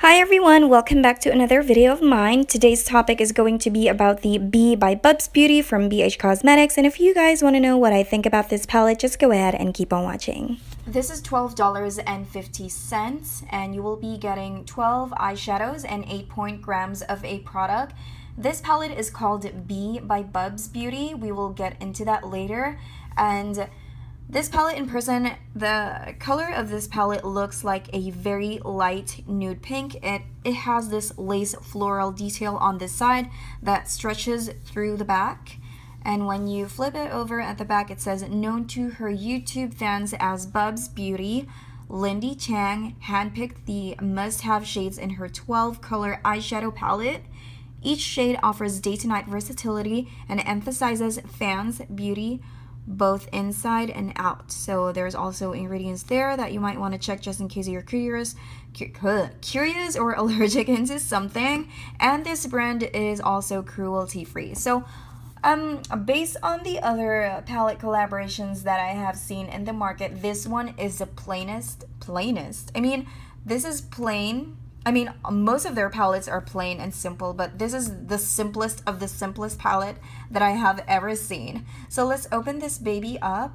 Hi everyone, welcome back to another video of mine. Today's topic is going to be about the B by Bubz Beauty from BH Cosmetics, and if you guys want to know what I think about this palette, just go ahead and keep on watching. This is $12.50 and you will be getting 12 eyeshadows and 8 grams of a product. This palette is called B by Bubz Beauty. We will get into that later. And this palette in person, the color of this palette looks like a very light nude pink. It has this lace floral detail on this side that stretches through the back. And when you flip it over at the back, it says, known to her YouTube fans as Bubz Beauty, Lindy Chang handpicked the must-have shades in her 12-color eyeshadow palette. Each shade offers day-to-night versatility and emphasizes fans' beauty both inside and out. So there's also ingredients there that you might want to check just in case you're curious or allergic into something. And this brand is also cruelty free. So based on the other palette collaborations that I have seen in the market, this one is the plainest. I mean, this is plain. I mean, most of their palettes are plain and simple, but this is the simplest of the simplest palette that I have ever seen. So let's open this baby up.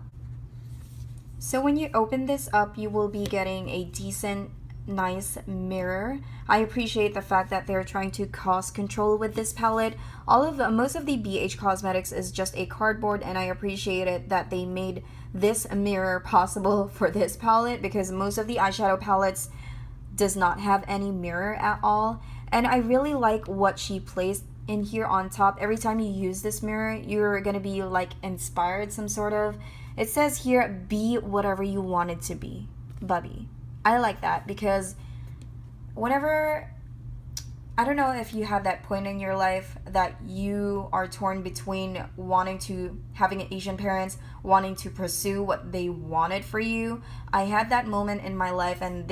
So when you open this up, you will be getting a decent, nice mirror. I appreciate the fact that they're trying to cost control with this palette. Most of the BH Cosmetics is just a cardboard, and I appreciate it that they made this mirror possible for this palette, because most of the eyeshadow palettes does not have any mirror at all. And I really like what she placed in here on top. Every time you use this mirror, you're gonna be like inspired some sort of. It says here, be whatever you want it to be, Bubby. I like that, because whenever, I don't know if you have that point in your life that you are torn between having Asian parents, wanting to pursue what they wanted for you. I had that moment in my life, and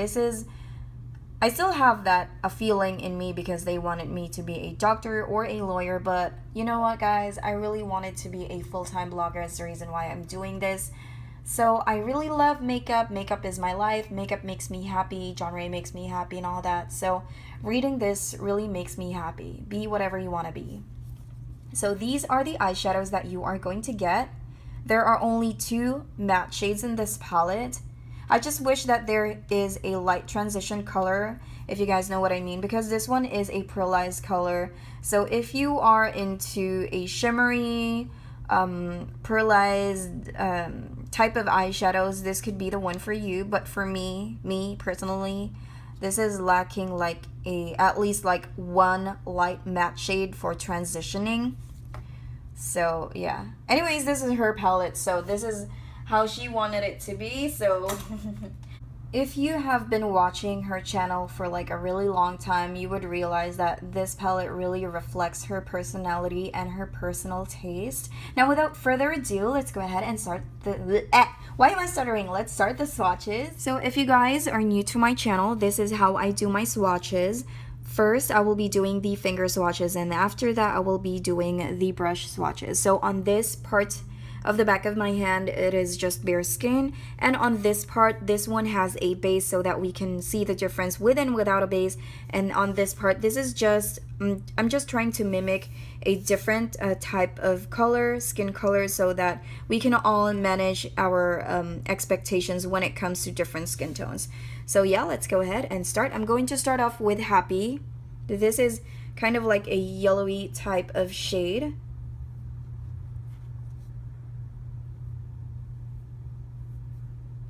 I still have a feeling in me, because they wanted me to be a doctor or a lawyer. But you know what, guys? I really wanted to be a full-time blogger. That's the reason why I'm doing this. So I really love makeup. Makeup is my life. Makeup makes me happy. Genre makes me happy and all that. So reading this really makes me happy. Be whatever you want to be. So these are the eyeshadows that you are going to get. There are only 2 matte shades in this palette. I just wish that there is a light transition color, if you guys know what I mean, because this one is a pearlized color. So if you are into a shimmery, pearlized type of eyeshadows, this could be the one for you. But for me personally, this is lacking like at least like one light matte shade for transitioning. So yeah. Anyways, this is her palette. So this is how she wanted it to be. So if you have been watching her channel for like a really long time, you would realize that this palette really reflects her personality and her personal taste. Now without further ado, let's go ahead and start why am I stuttering? Let's start the swatches. So if you guys are new to my channel, this is how I do my swatches. First, I will be doing the finger swatches, and after that I will be doing the brush swatches. So on this part of the back of my hand, it is just bare skin, and on this part, this one has a base so that we can see the difference with and without a base. And on this part, this is just I'm just trying to mimic a different type of skin color, so that we can all manage our expectations when it comes to different skin tones. So yeah, let's go ahead and start. I'm going to start off with Happy. This is kind of like a yellowy type of shade.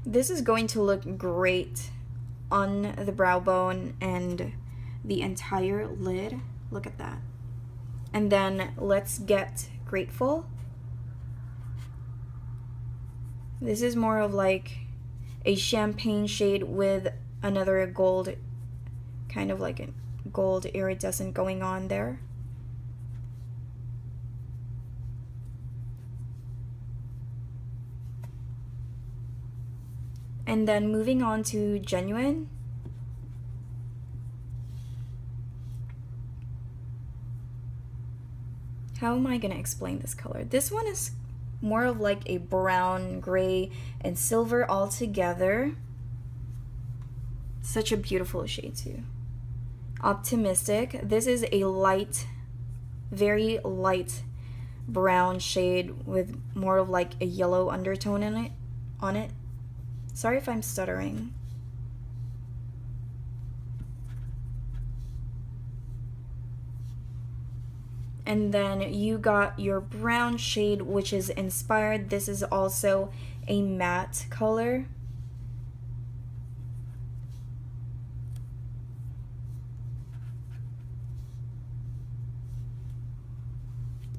This is going to look great on the brow bone and the entire lid. Look at that. And then let's get Grateful. This is more of like a champagne shade with another gold, kind of like a gold iridescent going on there. And then moving on to Genuine. How am I going to explain this color? This one is more of like a brown, gray, and silver all together. Such a beautiful shade too. Optimistic. This is a light, very light brown shade with more of like a yellow undertone in it, on it. Sorry if I'm stuttering. And then you got your brown shade, which is inspired. This is also a matte color.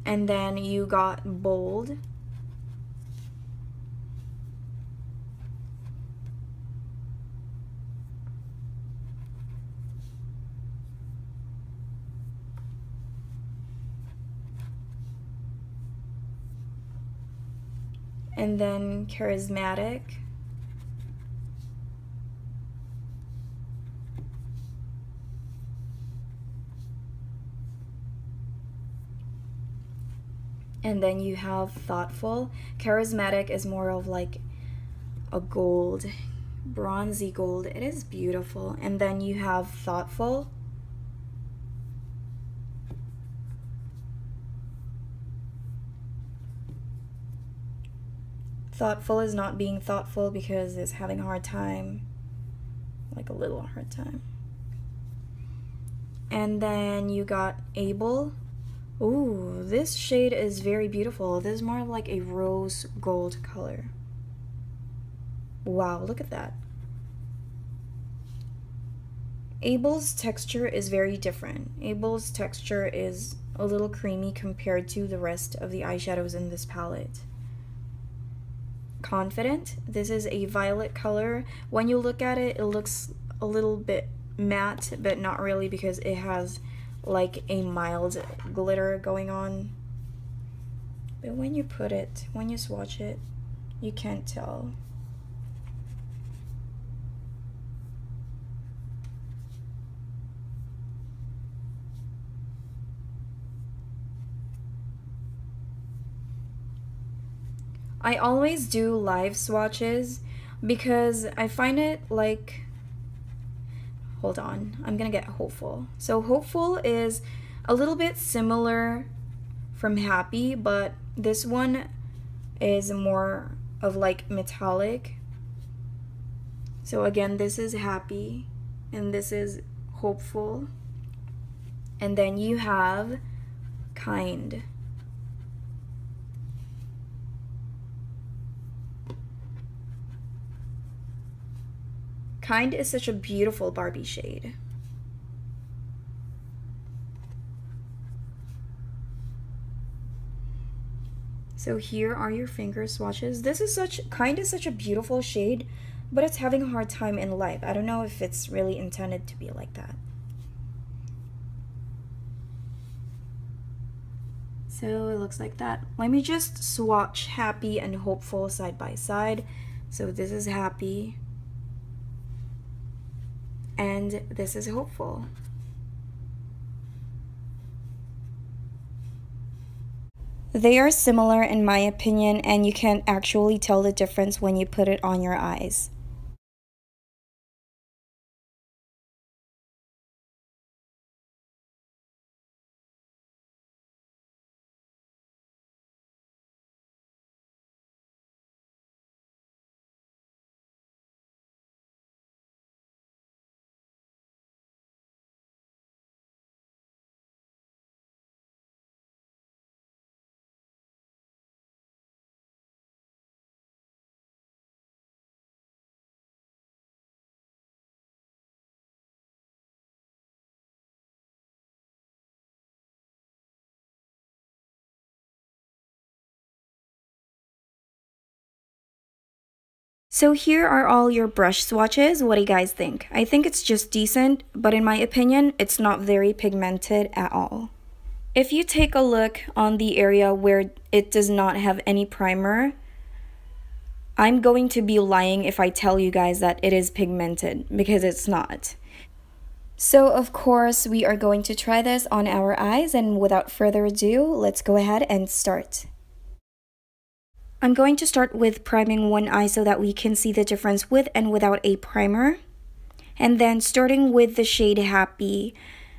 And then you got bold. And then charismatic. And then you have thoughtful. Charismatic is more of like a gold, bronzy gold. It is beautiful. And then you have thoughtful. Thoughtful is not being thoughtful because it's having a hard time, like a little hard time. And then you got able. Ooh, this shade is very beautiful. This is more of like a rose gold color. Wow, look at that. Able's texture is very different. Able's texture is a little creamy compared to the rest of the eyeshadows in this palette. Confident. This is a violet color. When you look at it, it looks a little bit matte, but not really because it has like a mild glitter going on. But when you put it, when you swatch it, you can't tell. I always do live swatches because I find it like, hold on, I'm gonna get hopeful. So hopeful is a little bit similar from happy, but this one is more of like metallic. So again, this is happy and this is hopeful. And then you have kind. Kind is such a beautiful Barbie shade. So here are your finger swatches. This is kind is such a beautiful shade, but it's having a hard time in life. I don't know if it's really intended to be like that. So it looks like that. Let me just swatch happy and hopeful side by side. So this is happy. And this is hopeful. They are similar in my opinion, and you can actually tell the difference when you put it on your eyes. So here are all your brush swatches. What do you guys think? I think it's just decent, but in my opinion, it's not very pigmented at all. If you take a look on the area where it does not have any primer, I'm going to be lying if I tell you guys that it is pigmented, because it's not. So of course, we are going to try this on our eyes, and without further ado, let's go ahead and start. I'm going to start with priming one eye so that we can see the difference with and without a primer. And then starting with the shade Happy,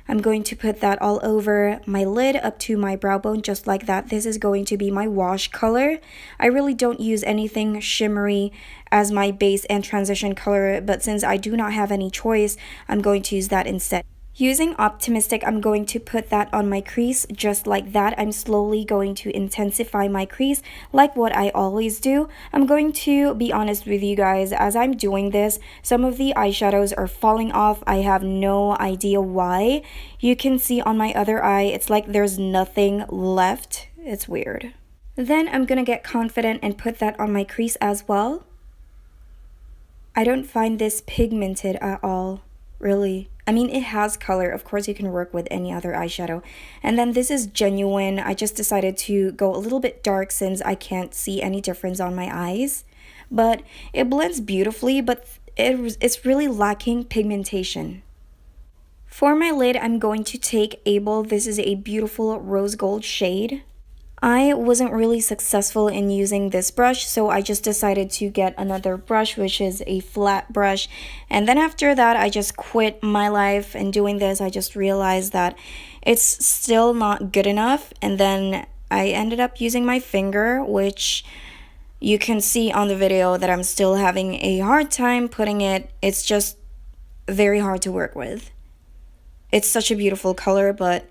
I'm going to put that all over my lid up to my brow bone just like that. This is going to be my wash color. I really don't use anything shimmery as my base and transition color, but since I do not have any choice, I'm going to use that instead. Using Optimistic, I'm going to put that on my crease just like that. I'm slowly going to intensify my crease like what I always do. I'm going to be honest with you guys, as I'm doing this, some of the eyeshadows are falling off. I have no idea why. You can see on my other eye, it's like there's nothing left. It's weird. Then I'm gonna get confident and put that on my crease as well. I don't find this pigmented at all, really. I mean, it has color. Of course, you can work with any other eyeshadow. And then this is Genuine. I just decided to go a little bit dark since I can't see any difference on my eyes. But it blends beautifully, but it's really lacking pigmentation. For my lid, I'm going to take Able. This is a beautiful rose gold shade. I wasn't really successful in using this brush, so I just decided to get another brush, which is a flat brush. And then after that, I just quit my life, and doing this, I just realized that it's still not good enough. And then I ended up using my finger, which you can see on the video that I'm still having a hard time putting it. It's just very hard to work with. It's such a beautiful color, but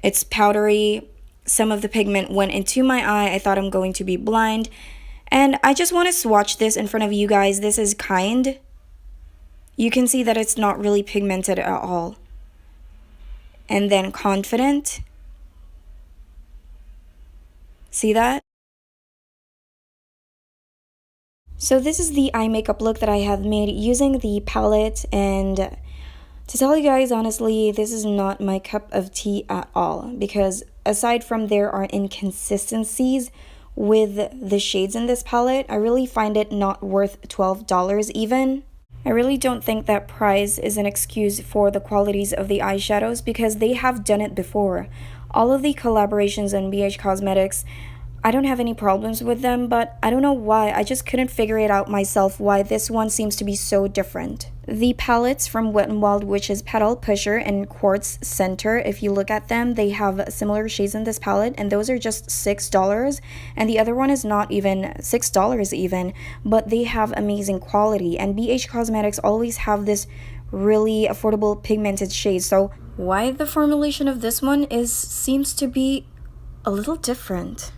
it's powdery. Some of the pigment went into my eye. I thought I'm going to be blind. And I just want to swatch this in front of you guys. This is Kind. You can see that it's not really pigmented at all. And then Confident. See that? So this is the eye makeup look that I have made using the palette, and to tell you guys honestly, this is not my cup of tea at all, because aside from there are inconsistencies with the shades in this palette, I really find it not worth $12 even. I really don't think that price is an excuse for the qualities of the eyeshadows, because they have done it before. All of the collaborations on BH Cosmetics, I don't have any problems with them, but I don't know why. I just couldn't figure it out myself why this one seems to be so different. The palettes from Wet n Wild, which is Petal Pusher and Quartz Center, if you look at them, they have similar shades in this palette, and those are just $6. And the other one is not even $6 even, but they have amazing quality. And BH Cosmetics always have this really affordable pigmented shades. So why the formulation of this one seems to be a little different.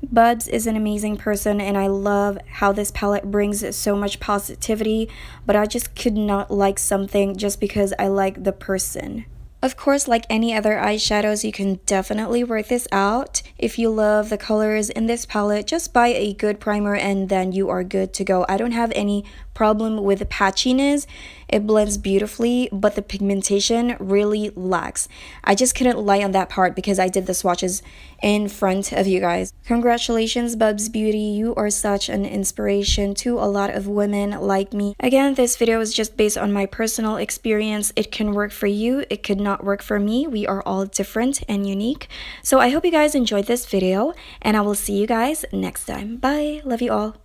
Bubz is an amazing person, and I love how this palette brings so much positivity, but I just could not like something just because I like the person. Of course, like any other eyeshadows, you can definitely work this out. If you love the colors in this palette, just buy a good primer and then you are good to go. I don't have any problem with the patchiness. It blends beautifully, but the pigmentation really lacks. I just couldn't lie on that part because I did the swatches in front of you guys. Congratulations, Bubz Beauty. You are such an inspiration to a lot of women like me. Again, this video is just based on my personal experience. It can work for you. It could not work for me. We are all different and unique. So I hope you guys enjoyed this video, and I will see you guys next time. Bye. Love you all.